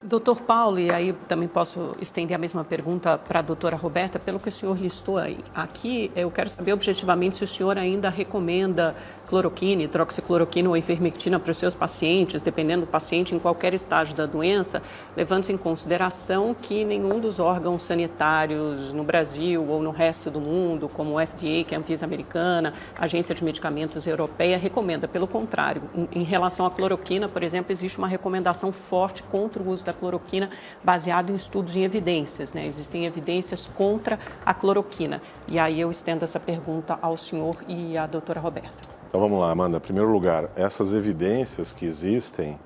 Doutor Paulo, e aí também posso estender a mesma pergunta para a doutora Roberta, pelo que o senhor listou aí. Aqui, eu quero saber objetivamente se o senhor ainda recomenda cloroquina, hidroxicloroquina ou ivermectina para os seus pacientes, dependendo do paciente, em qualquer estágio da doença, levando-se em consideração que nenhum dos órgãos sanitários no Brasil ou no resto do mundo, como o FDA, que é a Anvisa americana, a Agência de Medicamentos Europeia, recomenda. Pelo contrário, em relação à cloroquina, por exemplo, existe uma recomendação forte contra o uso da cloroquina baseado em estudos e evidências, né? Existem evidências contra a cloroquina. E aí eu estendo essa pergunta ao senhor e à doutora Roberta. Então vamos lá, Amanda. Em primeiro lugar, essas evidências que existem,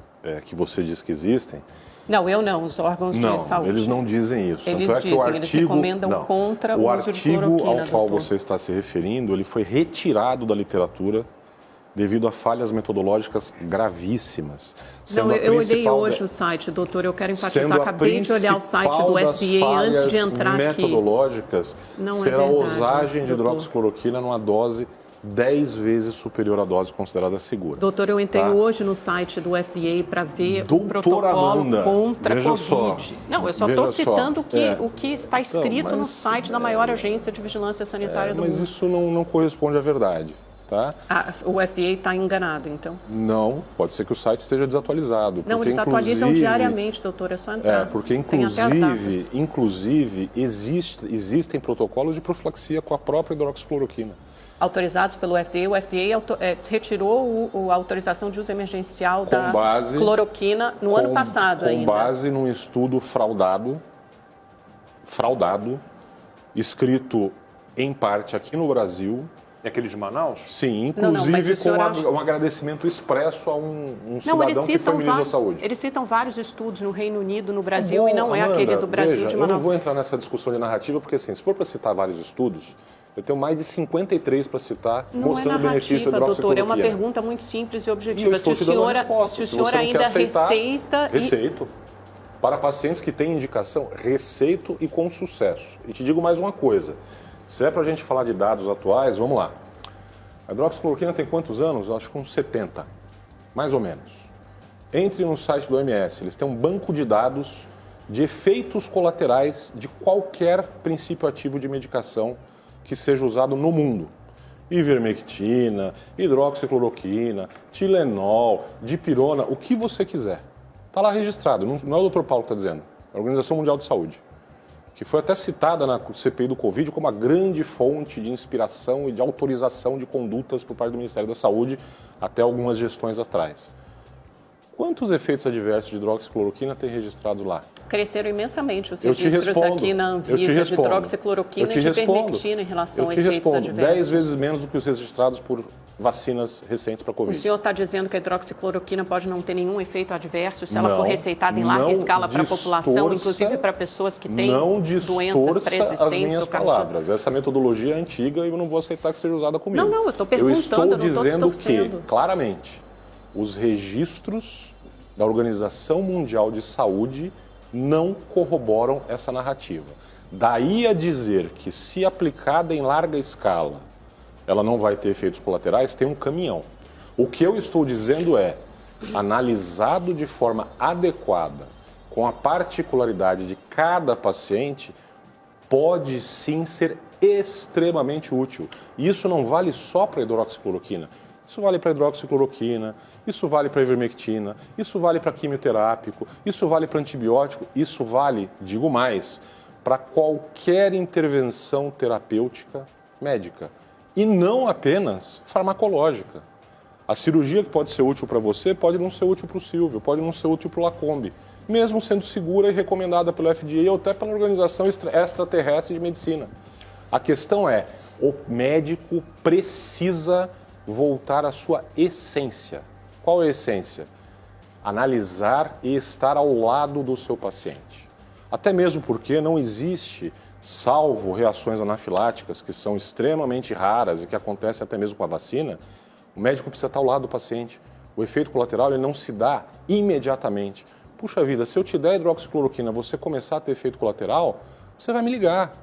que você diz que existem... Não, eu não, os órgãos de saúde. Não, eles não dizem isso. Eles Tanto dizem, que o artigo, eles recomendam contra o uso de cloroquina. O artigo ao qual doutor. você está se referindo, ele foi retirado da literatura devido a falhas metodológicas gravíssimas. Não, eu olhei hoje o site, doutor, eu quero enfatizar, acabei de olhar o site do FDA antes de entrar aqui. Metodológicas será a usagem de hidroxicloroquina numa dose 10 vezes superior à dose considerada segura. Doutor, eu entrei hoje no site do FDA para ver o protocolo Amanda, contra a Covid. Só, não, eu só estou citando o que está escrito no site da maior agência de vigilância sanitária do mundo. Mas isso não corresponde à verdade. Tá? O FDA está enganado, então? Não, pode ser que o site esteja desatualizado. Não, eles atualizam diariamente, doutor, é só entrar. Porque inclusive existem protocolos de profilaxia com a própria hidroxicloroquina. Autorizados pelo FDA, o FDA retirou a autorização de uso emergencial da cloroquina no ano passado ainda. Com base num estudo fraudado, escrito em parte aqui no Brasil. E aquele de Manaus? Sim, inclusive com um agradecimento expresso a um cidadão que foi ministro da Saúde. Eles citam vários estudos no Reino Unido, no Brasil, e não é aquele do Brasil de Manaus. Eu não vou entrar nessa discussão de narrativa, porque assim, se for para citar vários estudos, eu tenho mais de 53 para citar, mostrando o benefício da hidroxicloroquina. Doutor, é uma pergunta muito simples e objetiva. Se o senhor ainda receita... Receito. Para pacientes que têm indicação, receito e com sucesso. E te digo mais uma coisa. Se é para a gente falar de dados atuais, vamos lá. A hidroxicloroquina tem quantos anos? Acho que uns 70, mais ou menos. Entre no site do OMS, eles têm um banco de dados de efeitos colaterais de qualquer princípio ativo de medicação que seja usado no mundo. Ivermectina, hidroxicloroquina, Tilenol, dipirona, o que você quiser. Está lá registrado, não é o Dr. Paulo que está dizendo, é a Organização Mundial de Saúde, que foi até citada na CPI do Covid como a grande fonte de inspiração e de autorização de condutas por parte do Ministério da Saúde até algumas gestões atrás. Quantos efeitos adversos de hidroxicloroquina tem registrados lá? Cresceram imensamente os registros aqui na Anvisa de hidroxicloroquina e de ivermectina em relação a efeitos adversos. 10 vezes menos do que os registrados por vacinas recentes para a Covid. O senhor está dizendo que a hidroxicloroquina pode não ter nenhum efeito adverso se ela for receitada em larga escala para a população, inclusive para pessoas que têm doenças pré-existentes? As minhas palavras. Essa metodologia é antiga e eu não vou aceitar que seja usada comigo. Não, eu estou perguntando, eu estou dizendo que, claramente, os registros da Organização Mundial de Saúde não corroboram essa narrativa. Daí a dizer que, se aplicada em larga escala, ela não vai ter efeitos colaterais, tem um caminhão. O que eu estou dizendo é, analisado de forma adequada, com a particularidade de cada paciente, pode sim ser extremamente útil. E isso não vale só para a hidroxicloroquina. Isso vale para hidroxicloroquina, isso vale para ivermectina, isso vale para quimioterápico, isso vale para antibiótico, isso vale, digo mais, para qualquer intervenção terapêutica médica. E não apenas farmacológica. A cirurgia que pode ser útil para você pode não ser útil para o Silvio, pode não ser útil para o Lacombe, mesmo sendo segura e recomendada pelo FDA ou até pela Organização Extraterrestre de Medicina. A questão é, o médico precisa voltar à sua essência. Qual é a essência? Analisar e estar ao lado do seu paciente. Até mesmo porque não existe, salvo reações anafiláticas que são extremamente raras e que acontecem até mesmo com a vacina, o médico precisa estar ao lado do paciente. O efeito colateral ele não se dá imediatamente. Puxa vida, se eu te der hidroxicloroquina, você começar a ter efeito colateral, você vai me ligar,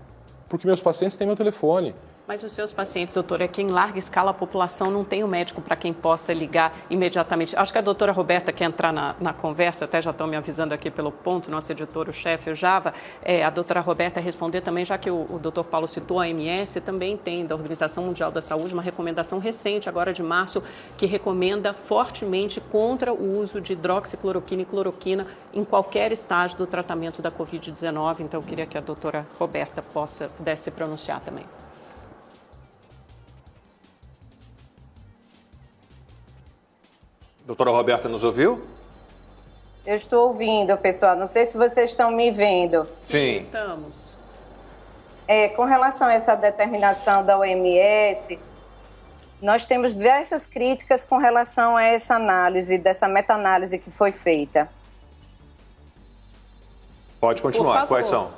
porque meus pacientes têm meu telefone. Mas os seus pacientes, doutora, é que em larga escala a população não tem um médico para quem possa ligar imediatamente. Acho que a doutora Roberta quer entrar na conversa, até já estão me avisando aqui pelo ponto, nosso editor, o chefe, o Java. A doutora Roberta responder também, já que o doutor Paulo citou, a OMS também tem, da Organização Mundial da Saúde, uma recomendação recente, agora de março, que recomenda fortemente contra o uso de hidroxicloroquina e cloroquina em qualquer estágio do tratamento da Covid-19. Então, eu queria que a doutora Roberta pudesse se pronunciar também. Doutora Roberta, nos ouviu? Eu estou ouvindo, pessoal. Não sei se vocês estão me vendo. Sim. Estamos. Com relação a essa determinação da OMS, nós temos diversas críticas com relação a essa análise, dessa meta-análise que foi feita. Pode continuar. Quais são?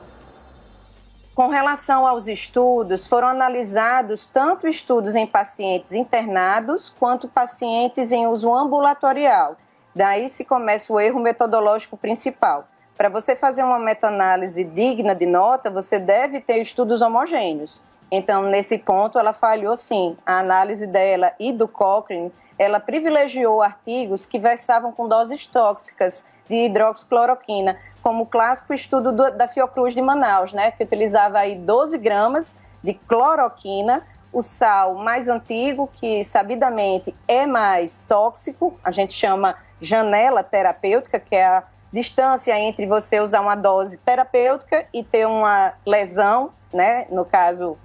Com relação aos estudos, foram analisados tanto estudos em pacientes internados quanto pacientes em uso ambulatorial. Daí se começa o erro metodológico principal. Para você fazer uma meta-análise digna de nota, você deve ter estudos homogêneos. Então, nesse ponto, ela falhou sim. A análise dela e do Cochrane, ela privilegiou artigos que versavam com doses tóxicas de hidroxicloroquina, como o clássico estudo da Fiocruz de Manaus, né, que utilizava aí 12 gramas de cloroquina, o sal mais antigo, que sabidamente é mais tóxico, a gente chama janela terapêutica, que é a distância entre você usar uma dose terapêutica e ter uma lesão, né, no caso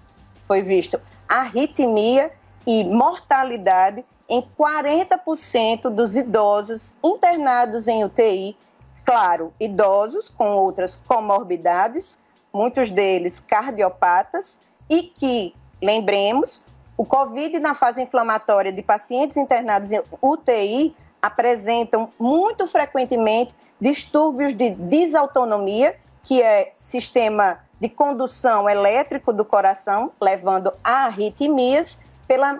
foi visto arritmia e mortalidade em 40% dos idosos internados em UTI. Claro, idosos com outras comorbidades, muitos deles cardiopatas, e que, lembremos, o COVID na fase inflamatória de pacientes internados em UTI apresentam muito frequentemente distúrbios de desautonomia, que é sistema de condução elétrico do coração, levando a arritmias pela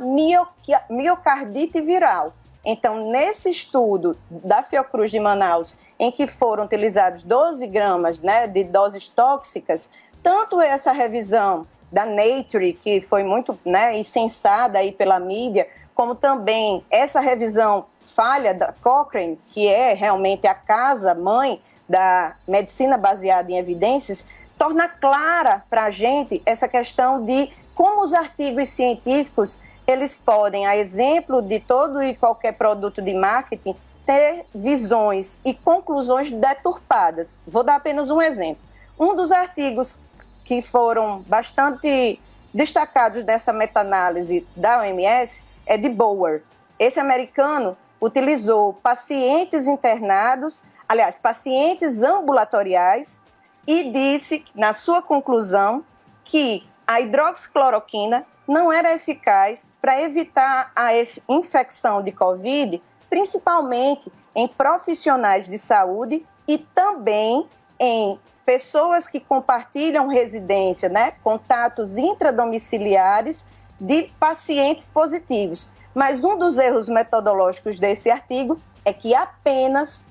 miocardite viral. Então, nesse estudo da Fiocruz de Manaus, em que foram utilizados 12 gramas, né, de doses tóxicas, tanto essa revisão da Nature, que foi muito, né, incensada aí pela mídia, como também essa revisão falha da Cochrane, que é realmente a casa-mãe da medicina baseada em evidências, torna clara para a gente essa questão de como os artigos científicos eles podem, a exemplo de todo e qualquer produto de marketing, ter visões e conclusões deturpadas. Vou dar apenas um exemplo. Um dos artigos que foram bastante destacados dessa meta-análise da OMS é de Bower. Esse americano utilizou pacientes internados, aliás, pacientes ambulatoriais, e disse, na sua conclusão, que a hidroxicloroquina não era eficaz para evitar a infecção de Covid, principalmente em profissionais de saúde e também em pessoas que compartilham residência, né, contatos intradomiciliares de pacientes positivos. Mas um dos erros metodológicos desse artigo é que apenas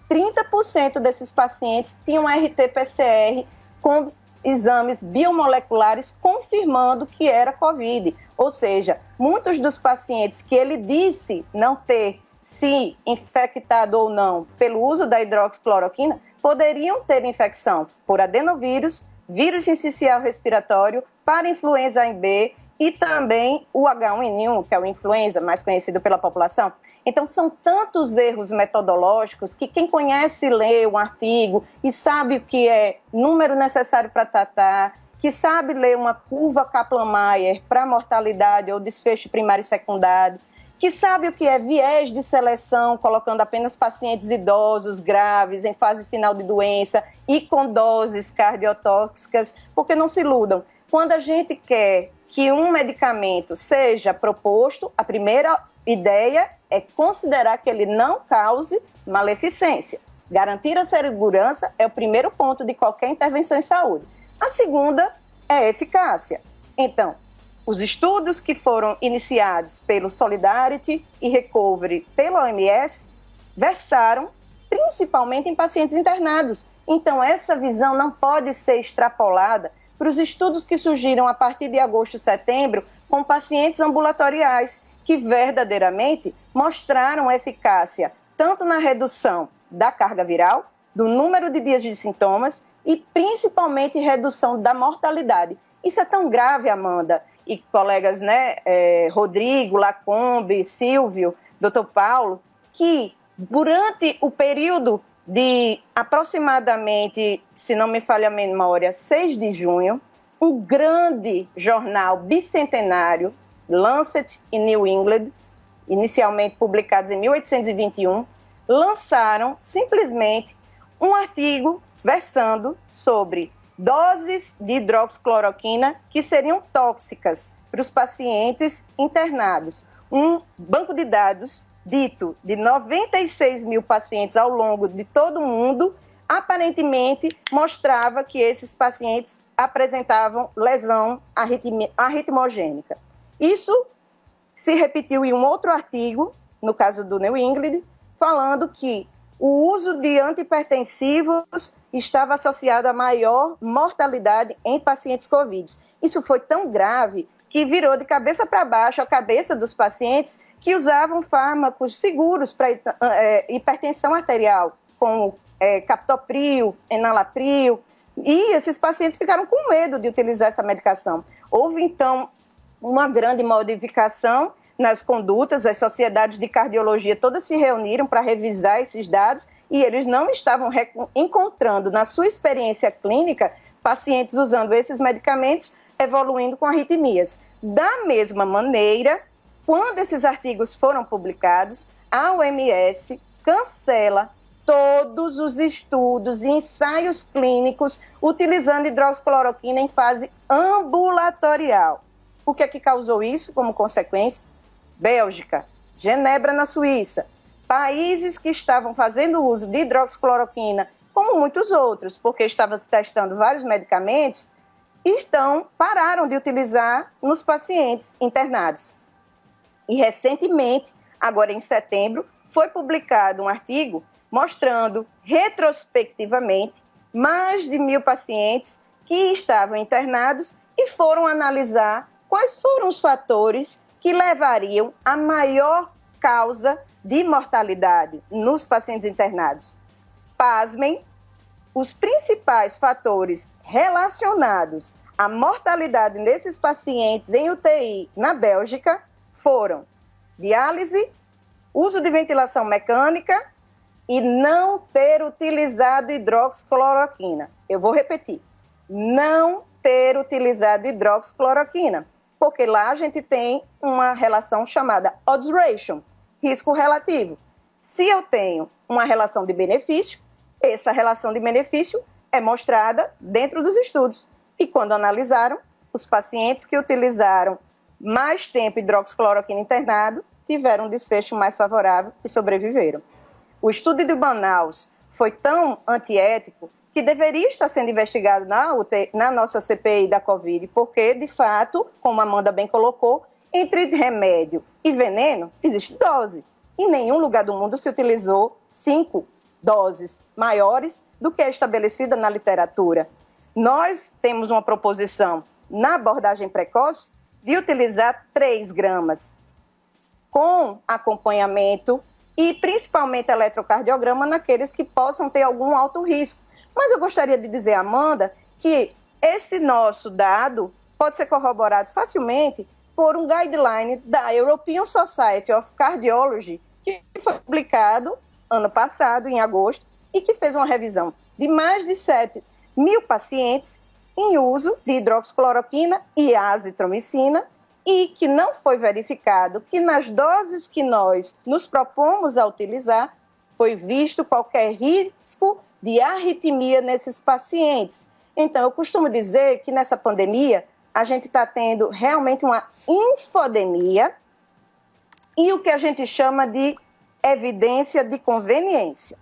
30% desses pacientes tinham RT-PCR com exames biomoleculares confirmando que era Covid. Ou seja, muitos dos pacientes que ele disse não ter se infectado ou não pelo uso da hidroxicloroquina poderiam ter infecção por adenovírus, vírus sincicial respiratório, para influenza A e B e também o H1N1, que é o influenza mais conhecido pela população. Então, são tantos erros metodológicos que quem conhece, lê um artigo e sabe o que é número necessário para tratar, que sabe ler uma curva Kaplan-Meier para mortalidade ou desfecho primário e secundário, que sabe o que é viés de seleção, colocando apenas pacientes idosos, graves, em fase final de doença e com doses cardiotóxicas, porque não se iludam. Quando a gente quer que um medicamento seja proposto, a primeira ideia é considerar que ele não cause maleficência. Garantir a segurança é o primeiro ponto de qualquer intervenção em saúde. A segunda é a eficácia. Então, os estudos que foram iniciados pelo Solidarity e Recovery pela OMS versaram principalmente em pacientes internados. Então, essa visão não pode ser extrapolada para os estudos que surgiram a partir de agosto e setembro com pacientes ambulatoriais, que verdadeiramente mostraram eficácia tanto na redução da carga viral, do número de dias de sintomas e principalmente redução da mortalidade. Isso é tão grave, Amanda, e colegas, né, Rodrigo, Lacombe, Silvio, Dr. Paulo, que durante o período de aproximadamente, se não me falha a memória, 6 de junho, um grande jornal bicentenário, Lancet e New England, inicialmente publicados em 1821, lançaram simplesmente um artigo versando sobre doses de hidroxicloroquina que seriam tóxicas para os pacientes internados. Um banco de dados dito de 96 mil pacientes ao longo de todo o mundo, aparentemente mostrava que esses pacientes apresentavam lesão arritmogênica. Isso se repetiu em um outro artigo, no caso do New England, falando que o uso de antihipertensivos estava associado a maior mortalidade em pacientes Covid. Isso foi tão grave que virou de cabeça para baixo a cabeça dos pacientes que usavam fármacos seguros para hipertensão arterial, como captopril, enalapril, e esses pacientes ficaram com medo de utilizar essa medicação. Houve, então, uma grande modificação nas condutas, as sociedades de cardiologia todas se reuniram para revisar esses dados e eles não estavam encontrando, na sua experiência clínica, pacientes usando esses medicamentos evoluindo com arritmias. Da mesma maneira, quando esses artigos foram publicados, a OMS cancela todos os estudos e ensaios clínicos utilizando hidroxicloroquina em fase ambulatorial. O que é que causou isso como consequência? Bélgica, Genebra, na Suíça, países que estavam fazendo uso de hidroxicloroquina, como muitos outros, porque estavam se testando vários medicamentos, pararam de utilizar nos pacientes internados. E recentemente, agora em setembro, foi publicado um artigo mostrando retrospectivamente mais de 1.000 pacientes que estavam internados e foram analisar quais foram os fatores que levariam à maior causa de mortalidade nos pacientes internados. Pasmem, os principais fatores relacionados à mortalidade desses pacientes em UTI na Bélgica foram diálise, uso de ventilação mecânica e não ter utilizado hidroxicloroquina. Eu vou repetir, não ter utilizado hidroxicloroquina, porque lá a gente tem uma relação chamada odds ratio, risco relativo. Se eu tenho uma relação de benefício, essa relação de benefício é mostrada dentro dos estudos. E quando analisaram, os pacientes que utilizaram mais tempo hidroxicloroquina internado tiveram um desfecho mais favorável e sobreviveram. O estudo de Manaus foi tão antiético que deveria estar sendo investigado na nossa CPI da Covid, porque, de fato, como a Amanda bem colocou, entre remédio e veneno existe dose. Em nenhum lugar do mundo se utilizou 5 doses maiores do que é estabelecida na literatura. Nós temos uma proposição na abordagem precoce de utilizar 3 gramas com acompanhamento e principalmente eletrocardiograma naqueles que possam ter algum alto risco. Mas eu gostaria de dizer, Amanda, que esse nosso dado pode ser corroborado facilmente por um guideline da European Society of Cardiology, que foi publicado ano passado, em agosto, e que fez uma revisão de mais de 7.000 pacientes em uso de hidroxicloroquina e azitromicina, e que não foi verificado que nas doses que nós nos propomos a utilizar, foi visto qualquer risco de arritmia nesses pacientes. Então, eu costumo dizer que nessa pandemia, a gente está tendo realmente uma infodemia e o que a gente chama de evidência de conveniência.